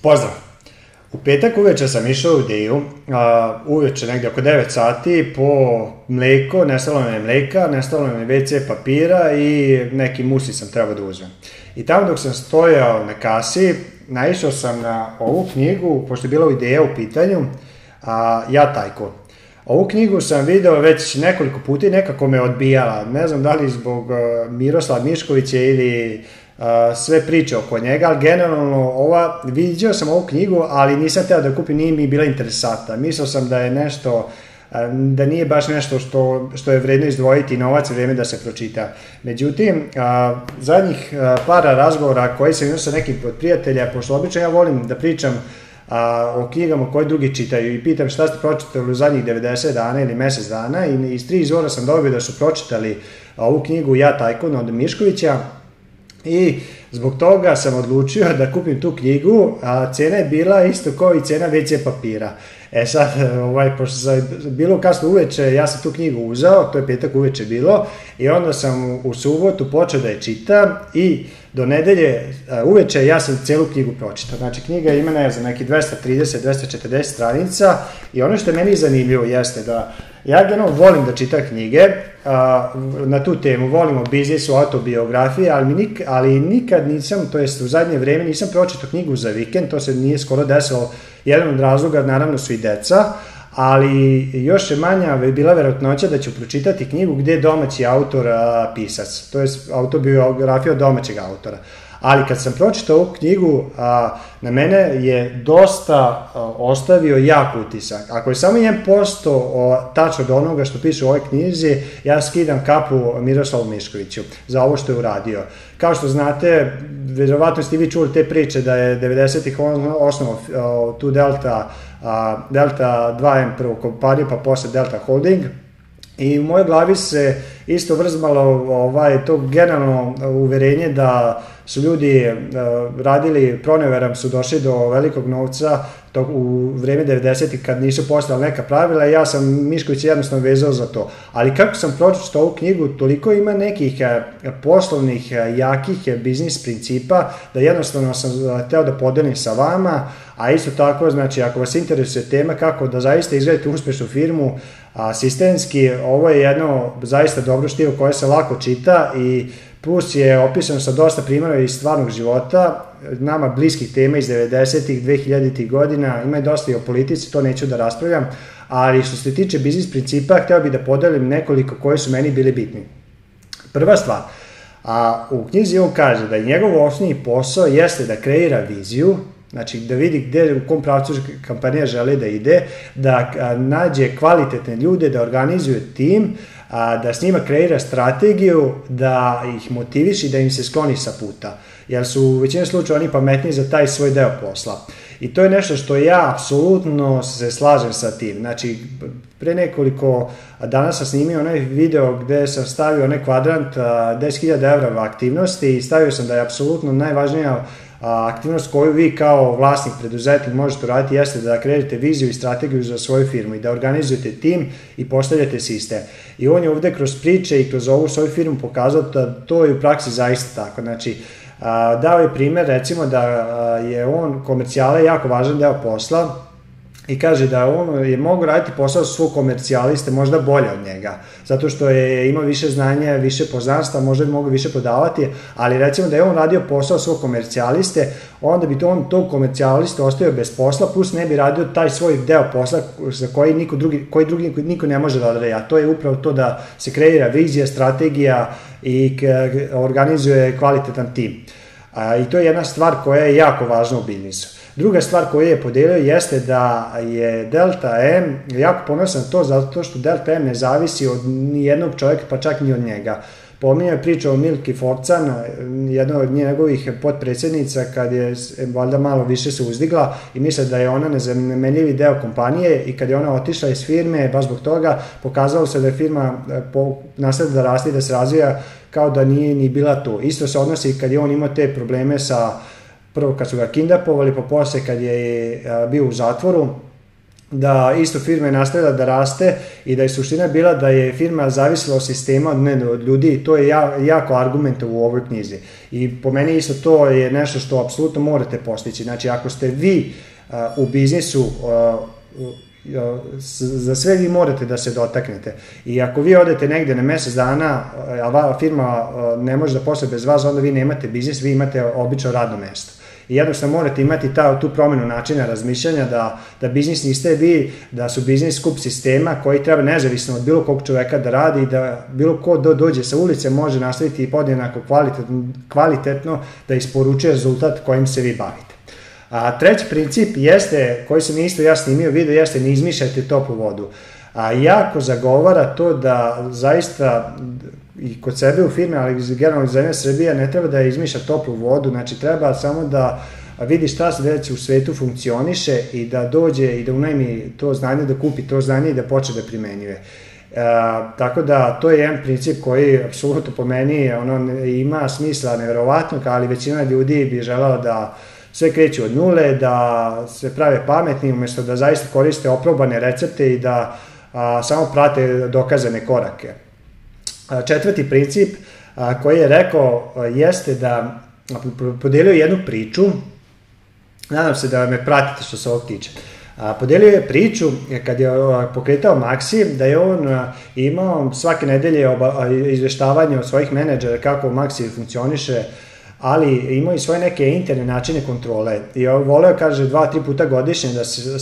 Pozdrav! U petak uveče sam išao u Ideju, uveče negdje oko 9 sati po mlijeko, nestalo mi je mlijeka, nestalo mi je WC papira i neki musi sam trebao da uzmem. I tamo dok sam stojao na kasi, naišao sam na ovu knjigu, pošto je bila Ideja u pitanju, Ja tajkun. Ovu knjigu sam video već nekoliko puta i nekako me odbijala. Ne znam da li zbog Miroslava Miškovića ili sve priče oko njega, ali generalno vidio sam ovu knjigu, ali nisam htio da kupim, nije mi bila interesantna. Mislio sam da je nešto, da nije baš nešto što je vredno izdvojiti novac i vrijeme da se pročita. Međutim, zadnjih para razgovora koji sam imao sa nekim od prijatelja, pošto obično ja volim da pričam o knjigama koje drugi čitaju i pitam šta ste pročitali u zadnjih 90 dana ili mjesec dana, i iz 3 izvora sam dobio da su pročitali ovu knjigu Ja tajkun od Miškovića. I zbog toga sam odlučio da kupim tu knjigu, a cena je bila isto kao i cena WC papira. Sad, pošto sam bilo kasno uveče, ja sam tu knjigu uzeo, to je petak uveče bilo, i onda sam u subotu počeo da je čitam i do nedelje uveče ja sam celu knjigu pročitao. Znači, knjiga ima neki 230-240 stranica i ono što je meni zanimljivo jeste da ja generalno volim da čitam knjige na tu temu, volim o biznisu, autobiografiji, ali nikad nisam, to jest u zadnje vrijeme nisam pročitao knjigu za vikend, to se nije skoro desilo. Jedan od razloga naravno su i deca, ali još je manja bila verovatnoća da ću pročitati knjigu gdje je domaći autor pisac, to jest autobiografija od domaćeg autora. Ali kad sam pročitao ovu knjigu, na mene je dosta ostavio jak utisak. Ako je samo 1% tačno od onoga što piše u ovoj knjizi, ja skidam kapu Miroslavu Miškoviću za ovo što je uradio. Kao što znate, vjerovatno ste vi čuli te priče da je 90-ih osnovao tu Delta 2M prvu kompaniju, pa posle Delta Holding. I u mojoj glavi se isto vrzmalo to generalno uverenje da su ljudi radili proneveram, su došli do velikog novca u vrijeme 90-ih kad nisu postojala neka pravila, i ja sam Mišković jednostavno vezao za to. Ali kako sam pročitao ovu knjigu, toliko ima nekih poslovnih, jakih biznis principa da jednostavno sam hteo da podelim sa vama, a isto tako, znači, ako vas interesuje tema kako da zaista izgledate uspješnu firmu, sistemski, ovo je jedno zaista dobro štivo koje se lako čita i plus je opisan sa dosta primjera iz stvarnog života, nama bliskih tema iz 90-ih, 2000-ih godina, ima i dosta i o politici, to neću da raspravljam, ali što se tiče biznis principa, htio bih da podelim nekoliko koji su meni bili bitni. Prva stvar, u knjizi on kaže da njegov osnovni posao jeste da kreira viziju, znači da vidi u kom pravcu kompanija želi da ide, da nađe kvalitetne ljude, da organizuje tim, da s njima kreira strategiju, da ih motiviš i da im se skloni sa puta. Jer su u većini slučaja oni pametniji za taj svoj deo posla. I to je nešto što ja apsolutno se slažem sa tim. Znači, pre nekoliko dana sam snimio onaj video gde sam stavio onaj kvadrant 10.000 evra aktivnosti i stavio sam da je apsolutno najvažnija aktivnost koju vi kao vlasnik, preduzetnik možete raditi jeste da kreirate viziju i strategiju za svoju firmu i da organizujete tim i postavljate sistem. I on je ovdje kroz priče i kroz ovu svoju firmu pokazao da to je u praksi zaista tako. Znači, dao je primjer recimo da je on komercijala jako važan deo posla i kaže da on je mogu raditi posao svog komercijaliste možda bolje od njega, zato što je imao više znanja, više poznanstva, možda bi mogu više prodavati, ali recimo da je on radio posao svog komercijaliste, onda bi on tog komercijalista ostavio bez posla, plus ne bi radio taj svoj deo posla za koji niko ne može da odradi, a to je upravo to da se kreira vizija, strategija i organizuje kvalitetan tim. I to je jedna stvar koja je jako važna u biznisu. Druga stvar koju je podelio jeste da je Delta M jako ponosan to zato što Delta M ne zavisi od nijednog čovjeka, pa čak ni od njega. Pominjao je priču o Milki Forcan, jedna od njegovih potpredsjednica, kad je valjda malo više se uzdigla i misle da je ona nezamenljivi deo kompanije, i kad je ona otišla iz firme, baš zbog toga pokazalo se da je firma nastavila da raste i da se razvija kao da nije ni bila tu. Isto se odnosi kad je on imao te probleme sa, prvo kad su ga kindapovali, pa posle kad je bio u zatvoru, da isto firma je nastavila da raste i da je suština bila da je firma zavisila od sistema, ne od ljudi, i to je jako argument u ovoj knjizi. I po meni isto to je nešto što apsolutno morate postići. Znači, ako ste vi u biznisu, za sve vi morate da se dotaknete. I ako vi odete negde na mesec dana, a firma ne može da posluje bez vas, onda vi nemate biznis, vi imate obično radno mesto. I jednostavno morate imati tu promenu načina razmišljanja da biznis niste vi, da su biznis skup sistema koji treba nezavisno od bilo kog čoveka da radi i da bilo ko dođe sa ulice može nastaviti i podjednako kvalitetno da isporučuje rezultat kojim se vi bavite. A treći princip jeste, koji sam isto ja snimio video, jeste ne izmišljajte toplu vodu. A jako zagovara to da zaista i kod sebe u firme, ali generalno zemlja Srbija ne treba da izmišlja toplu vodu, znači treba samo da vidi šta se već u svetu funkcioniše i da dođe i da unajmi to znanje, da kupi to znanje i da počne da primenjuje. Tako da to je jedan princip koji apsolutno po meni ima smisla neverovatnog, ali većina ljudi bi želala da sve kreću od nule, da se prave pametni umjesto da zaista koriste oprobane recepte i da samo prate dokazane korake. Četvrti princip koji je rekao jeste da podelio jednu priču, nadam se da me pratite što se ovog tiče. Podelio je priču kad je pokretao Maxi, da je on imao svake nedelje izveštavanje od svojih menadžera kako Maxi funkcioniše, ali imao i svoje neke interne načine kontrole. I voleo, kaže, 2-3 puta godišnje da se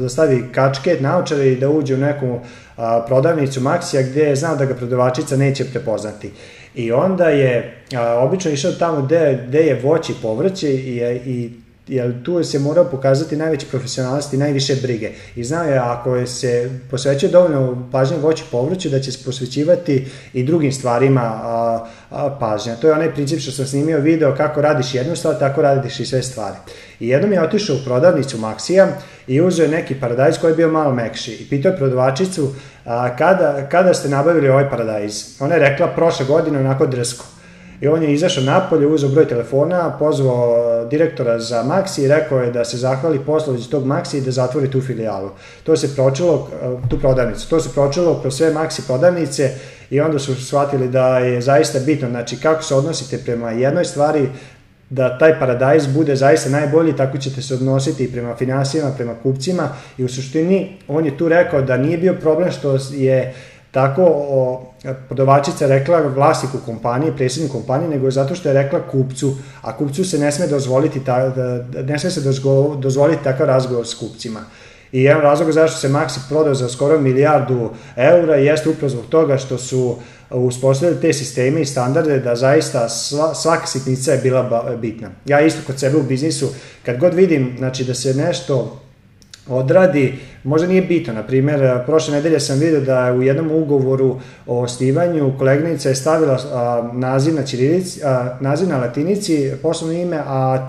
stavi kačket, naočare i da uđe u neku prodavnicu Maxija gde je znao da ga prodavačica neće prepoznati. I onda je obično išao tamo gde je voće i povrće jer tu se morao pokazati najveći profesionalnost i najviše brige. I znao je ako se posvećuje dovoljno pažnje voću i povrću da će se posvećivati i drugim stvarima pažnja. To je onaj princip što sam snimio video kako radiš jednu stvar, tako radiš i sve stvari. I jednom je otišao u prodavnicu Maxija i uzeo neki paradajz koji je bio malo mekši. I pitao je prodavačicu kada ste nabavili ovaj paradajz. Ona je rekla prošle godine onako drsko. I on je izašao napolje, uzeo broj telefona, pozvao direktora za Maxi i rekao je da se zahvali poslovođi tog Maxi i da zatvori tu filijalu. Tu prodavnicu. To se pročilo kroz sve Maxi prodavnice i onda su shvatili da je zaista bitno, znači kako se odnosite prema jednoj stvari, da taj paradajz bude zaista najbolji, tako ćete se odnositi i prema finansijama, prema kupcima i u suštini on je tu rekao da nije bio problem što je tako prodavačica rekla vlasniku kompanije, predsjedniku kompanije, nego zato što je rekla kupcu, a kupcu se ne sme dozvoliti takav razgovor s kupcima. I jedan razlog zašto se Maxi prodao za skoro 1 milijardu eura jeste upravo zbog toga što su uspostavili te sisteme i standarde da zaista svaka sitnica je bila bitna. Ja isto kod sebe u biznisu, kad god vidim da se nešto odradi, možda nije bitno. Na primjer, prošle nedelje sam vidio da u jednom ugovoru o osnivanju koleginica je stavila naziv na latinici, poslovno ime, a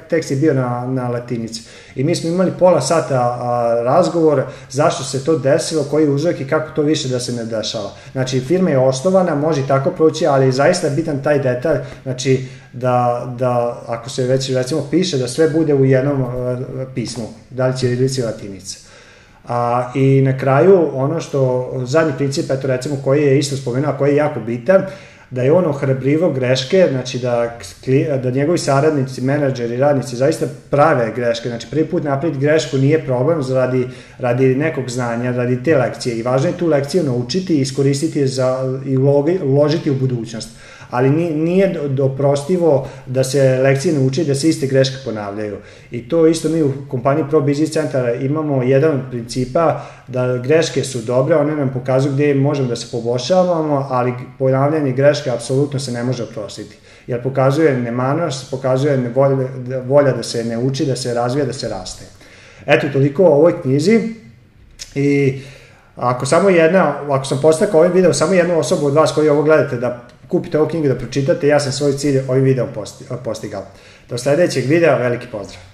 tekst je bio na latinici. I mi smo imali pola sata razgovor zašto se to desilo, koji je uzrok i kako to više da se ne dešava. Znači, firma je osnovana, može i tako proći, ali je zaista bitan taj detalj, znači da ako se već recimo piše da sve bude u jednom pismu, da li ćirilica ili latinica. I na kraju ono što zadnji princip, eto recimo koji je isto spomenuo, a koji je jako bitan, da je on ohrabrivao greške, znači da njegovi saradnici, menadžeri, radnici zaista prave greške, znači prvi put napraviti grešku nije problem radi nekog znanja, radi te lekcije i važno je tu lekciju naučiti i iskoristiti i uložiti u budućnost. Ali nije doprostivo da se lekcije nauči da se iste greške ponavljaju. I to isto mi u kompaniji Pro Business Centara imamo jedan od principa da greške su dobre, one nam pokazuju gde možemo da se poboljšavamo, ali ponavljanje greške apsolutno se ne može oprostiti. Jer pokazuje nemanost, pokazuje volja da se ne uči, da se razvija, da se raste. Eto, toliko o ovoj knjizi i ako sam postakao ovaj video, samo jednu osobu od vas koji ovo gledate da kupite ovu knjigu da pročitate, ja sam svoj cilj ovim videom postigao. Do sledećeg videa, veliki pozdrav!